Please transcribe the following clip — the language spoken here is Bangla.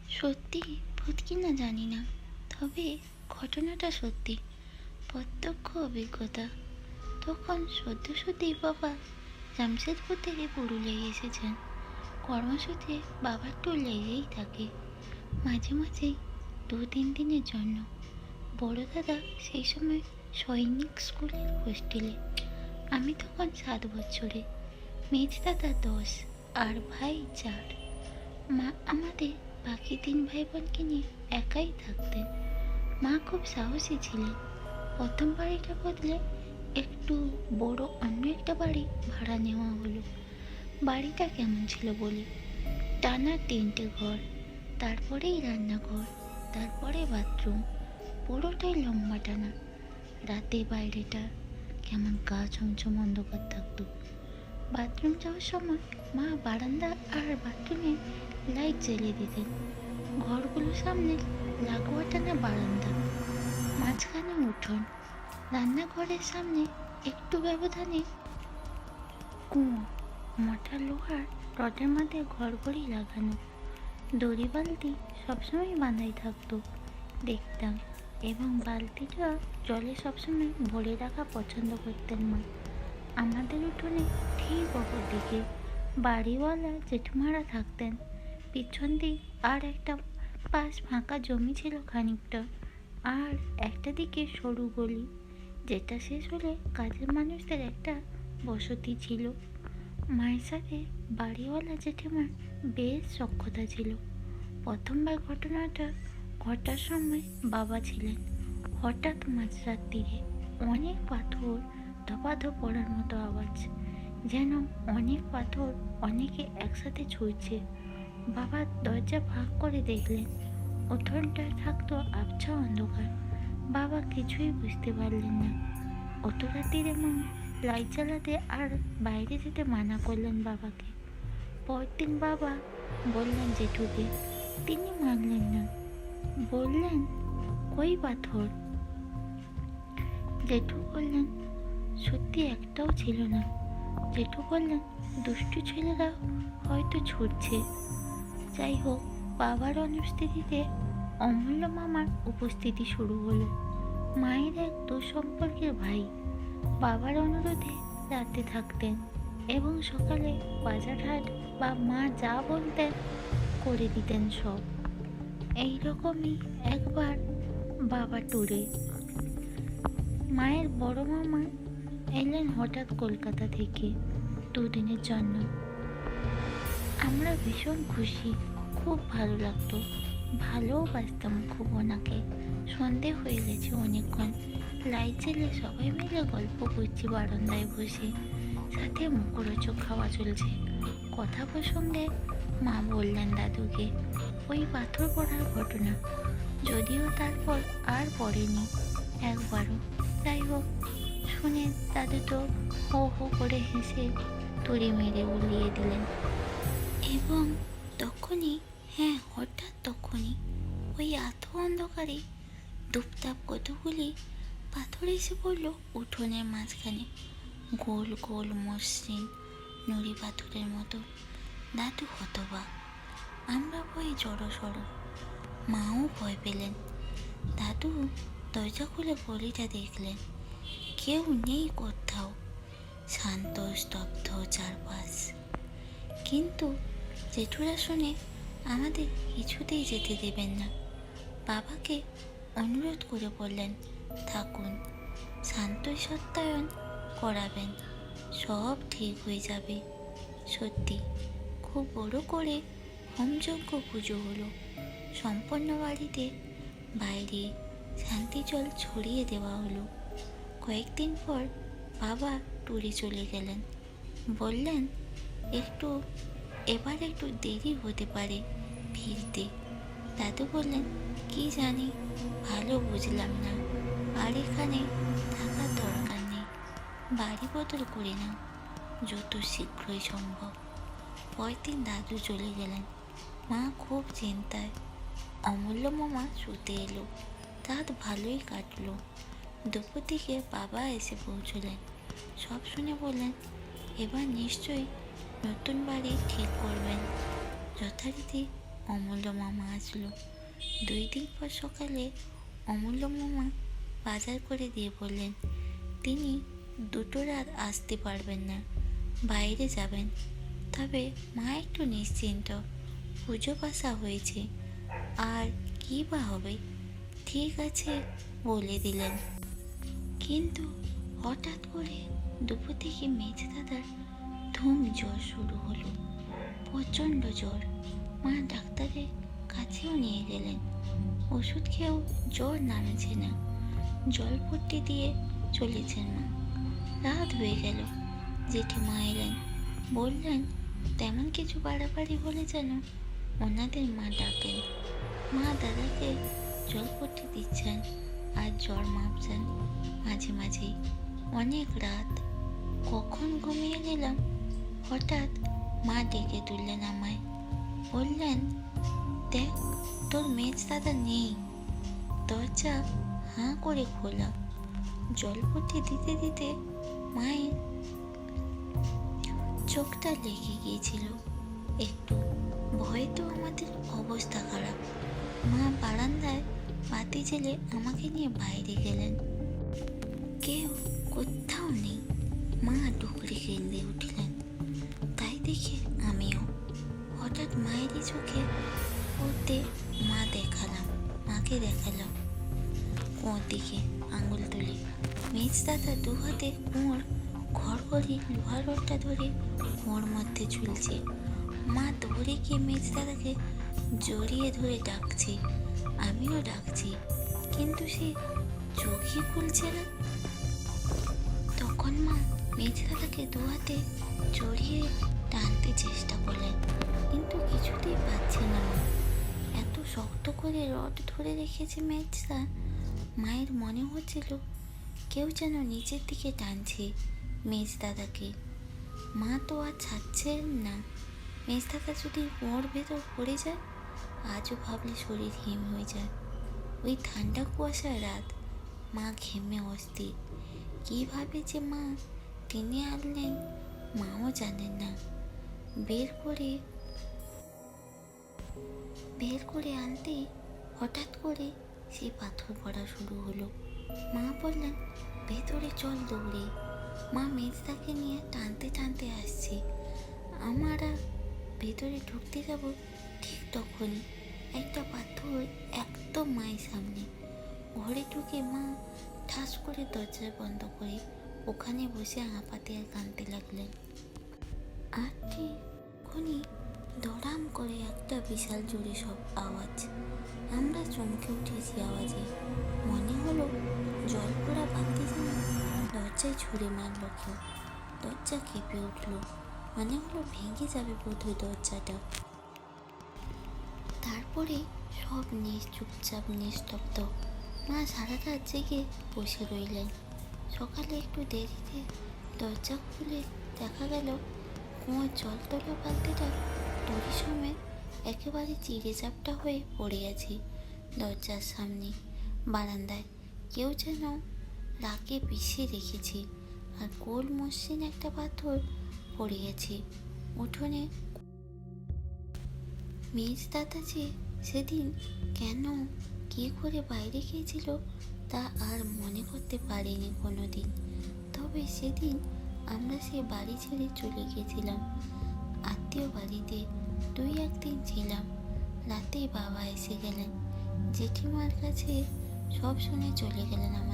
সত্যি ভূত কিনা জানি না, তবে ঘটনাটা সত্যি, প্রত্যক্ষ অভিজ্ঞতা। তখন সদ্য সত্যিই বাবা জামশেদপুর থেকে পুরুলিয়ায় এসেছেন। কর্মসূত্রে বাবার ট্যুর লেগেই থাকে মাঝে মাঝেই, 2-3 দিনের জন্য। বড় দাদা সেই সময় সৈনিক স্কুলের হোস্টেলে, আমি তখন 7 বছরে, মেজ দাদা 10, আর ভাই 4। মা আমাদের বাকি 3 ভাই বোনকে নিয়ে একাই থাকতেন। মা খুব সাহসী ছিলেন। প্রথম বাড়িটা বদলে একটু বড় অন্য একটা বাড়ি ভাড়া নেওয়া হলো। বাড়িটা কেমন ছিল বলি, টানা 3টে ঘর, তারপরেই রান্নাঘর, তারপরে বাথরুম, পুরোটাই লম্বা টানা। রাতে বাইরেটা কেমন গা ছমছম অন্ধকার থাকতো। বাথরুম যাওয়ার সময় মা বারান্দা আর বাথরুমে লাইট জ্বালিয়ে দিতেন। ঘরগুলোর সামনে লাগোয়া টানা বারান্দা, মাঝখানে উঠোন, রান্নাঘরের সামনে একটু ব্যবধানে কুঁয়ো, মোটা লোহার রডের মধ্যে ঘড়ঘড়ি লাগানো। দড়ি বালতি সবসময় বাঁধাই থাকতো দেখতাম, এবং বালতিটা জলে সবসময় ভরে রাখা পছন্দ করতেন মা। আমাদের উঠোনে ঠিক অপর দিকে বাড়িওয়ালা জেঠুমারা থাকতেন। পিছন দিক আর একটা পাশ ফাঁকা জমি ছিল খানিকটা, আর একটা দিকে সরু গলি, যেটা শেষ হলে কাজের মানুষদের একটা বসতি ছিল। মায়ের সাথে বাড়িওয়ালা জেঠিমার বেশ সখ্যতা ছিল। প্রথমবার ঘটনাটা ঘটার সময় বাবা ছিলেন। হঠাৎ মাঝরাত্রিরে অনেক পাথর ধপাধপ পড়ার মতো আওয়াজ, যেন অনেক পাথর অনেকে একসাথে ছুঁড়ছে। বাবা দরজা ফাঁক করে দেখলেন উঠোনটা থাকতো আবছা অন্ধকার। বাবা কিছুই বুঝতে পারলেন না। অত রাত্রিরে মা লাইট জ্বালাতে আর বাইরে যেতে মানা করলেন বাবাকে। পরদিন বাবা বললেন জেঠুকে, তিনি মানলেন না। বললেন, কই পাথর? জেঠু বললেন, সত্যি একটাও ছিল না। জেঠু বললেন, দুষ্টু ছেলেরা হয়তো ছুটছে। যাই হোক, বাবার অনুপস্থিতিতে অমূল্য মামার উপস্থিতি শুরু হলো। মায়ের এক দুঃসম্পর্কের ভাই বাবার অনুরোধে রাতে থাকতেন এবং সকালে বাজার হাট বা মা যা বলতেন করে দিতেন সব। এইরকমই একবার বাবা ট্যুরে। মায়ের বড় মামা এলেন হঠাৎ কলকাতা থেকে 2 দিনের জন্য। আমরা ভীষণ খুশি, খুব ভালো লাগতো, ভালোবাসতাম খুব ওনাকে। সন্ধে হয়ে গেছে অনেকক্ষণ, লাইট জ্বেলে সবাই মিলে গল্প করছি বারান্দায় বসে, সাথে মুখরোচক খাওয়া চলছে। কথা প্রসঙ্গে মা বললেন দাদুকে ওই পাথর পড়ার ঘটনা, যদিও তারপর আর পড়েনি একবারও। যাই হোক, শুনে দাদু তো হো হো করে হেসে তুড়ি মেরে উড়িয়ে দিলেন। এবং তখনই, হ্যাঁ হঠাৎ তখনই, ওই আধো অন্ধকারে দুপতাপ কতগুলি পাথর এসে পড়ল উঠোনের মাঝখানে, গোল গোল মসৃণ নুড়ি পাথরের মতো। দাদু হতবাক, আমরা ভয়ে জড়সড়, মাও ভয় পেলেন। দাদু দরজা খুলে গলিটা দেখলেন, কেউ নেই কোথাও, শান্ত স্তব্ধ চারপাশ। কিন্তু জেঠুরা শুনে আমাদের কিছুতেই যেতে দেবেন না। বাবাকে অনুরোধ করে বললেন, থাকুন, শান্ত সত্যায়ন করাবেন, সব ঠিক হয়ে যাবে। সত্যি খুব বড় করে হোমযজ্ঞ পুজো হলো। সম্পন্ন বাড়িতে বাইরে শান্তি জল ছড়িয়ে দেওয়া হলো। কয়েকদিন পর বাবা ট্যুরে চলে গেলেন। বললেন এবার একটু দেরি হতে পারে ফিরতে। দাদু বললেন, কি জানি, ভালো বুঝলাম না, আর এখানে থাকার দরকার নেই, বাড়ি বদল করে নাও যত শীঘ্রই সম্ভব। পরদিন দাদু চলে গেলেন। মা খুব চিন্তায়। অমূল্য মামা শুতে এলো, রাত ভালোই কাটলো। দুপুর দিকে বাবা এসে পৌঁছলেন। সব শুনে বললেন, এবার নিশ্চয়ই নতুন বাড়ি ঠিক করবেন। যথারীতি অমূল্য মামা আসলো। 2 দিন পর সকালে অমূল্য মামা বাজার করে দিয়ে বললেন তিনি 2 রাত আসতে পারবেন না, বাইরে যাবেন। তবে মা একটু নিশ্চিন্ত, পুজো পাশা হয়েছে, আর কী বা হবে, ঠিক আছে বলে দিলেন। কিন্তু হঠাৎ করে দুপুর থেকে মেজে দাদার ধুম জ্বর শুরু হলো, প্রচণ্ড জ্বর। মা ডাক্তারের কাছেও নিয়ে গেলেন, ওষুধ খেয়েও জ্বর নামছে না। জলপট্টি দিয়ে চলেছেন মা। রাত হয়ে গেল, জেঠিমা এলেন, বললেন তেমন কিছু বাড়াবাড়ি হলে যেন ওনাদের মা ডাকেন। মা দাদাকে জলপট্টি দিচ্ছেন আর জ্বর মাপছেন মাঝে মাঝেই। অনেক রাত, কখন ঘুমিয়ে গেলাম। হঠাৎ মা ডেকে তুললেন আমায়, বললেন দেখ তোর মেজ দাদা নেই। দরজা হাঁ করে খোলা। জলপট্টি দিতে দিতে মায়ের চোখটা লেগে গিয়েছিল একটু। ভয়ে তো আমাদের অবস্থা খারাপ। মা বারান্দায় বাতি জ্বেলে আমাকে নিয়ে বাইরে গেলেন। কেউ কোথাও নেই। মা ডুকরে কেঁদে উঠলেন, তাই দেখে আমিও। হঠাৎ মায়েরই চোখে পড়তে মাকে দেখালাম কুয়োর দিকে আঙুল তুলে। মেজ দাদা 2 হাতে কুয়োর ঘড়ঘড়ি লোহার রডটা ধরে কুয়োর মধ্যে ঝুলছে। মা দৌড়ে গিয়ে মেজ দাদাকে জড়িয়ে ধরে ডাকছে, আমিও ডাকছি, কিন্তু সে চোখই খুলছে না। তখন মা মেজ দাদাকে 2 হাতে জড়িয়ে টানতে চেষ্টা করলেন, কিন্তু কিছুতেই পাচ্ছে না। মা এত শক্ত করে রড ধরে রেখেছে মেজদা, মায়ের মনে হচ্ছিল কেউ যেন নিচের দিকে টানছে মেজ দাদাকে। মা তো আর ছাড়ছেন না। মেজ দাদা যদি কুয়োর ভেতর পড়ে যায়, আজও ভাবলে শরীর হিম হয়ে যায়। ওই ঠান্ডা কুয়াশার রাত, মা ঘেমে অস্থির। কীভাবে যে মা টেনে আনলেন মাও জানেন না। বের করে আনতেই হঠাৎ করে সে পাথর পড়া শুরু হলো। মা বললেন ভেতরে চল দৌড়ে। মা মেজদাকে নিয়ে টানতে টানতে আসছে। আমরা ভেতরে ঢুকতে যাব, ঠিক তখনই একটা পাথর একদম মায়ের সামনে। ঘরে ঢুকে মা ঠাস করে দরজা বন্ধ করে ওখানে বসে হাঁপাতে আর কাঁদতে লাগলেন। আর ঠিকই দড়াম করে একটা বিশাল জোরে সব আওয়াজ। আমরা চমকে উঠেছি আওয়াজে। মনে হলো জল পড়া বালতি যেন দরজায় ছুঁড়ে মারল কেউ। দরজা কেঁপে উঠল, মনে হলো ভেঙে যাবে বোধহয় দরজাটা। তারপরে সব চুপচাপ নিস্তব্ধ। মা সারা রাত জেগে বসে রইলেন। সকালে একটু দেরিতে দরজা খুলে দেখা গেল কুয়োর জল তোলা বালতিটা দড়ি সমেত একেবারে চিড়ে চাপটা হয়ে পড়ে আছে দরজার সামনে। বারান্দায় কেউ যেন রাগে পিষে রেখেছে, আর গোল মসৃণ একটা পাথর পড়ে গেছে উঠোনে। মেজ দাদা যে সেদিন কেন কী করে বাইরে গিয়েছিল তা আর মনে করতে পারিনি কোনো দিন। তবে সেদিন আমরা সে বাড়ি ছেড়ে চলে গিয়েছিলাম আত্মীয় বাড়িতে। 2-1 দিন ছিলাম। রাতে বাবা এসে গেলেন, জেঠিমার কাছে সব শুনে চলে গেলেন আমার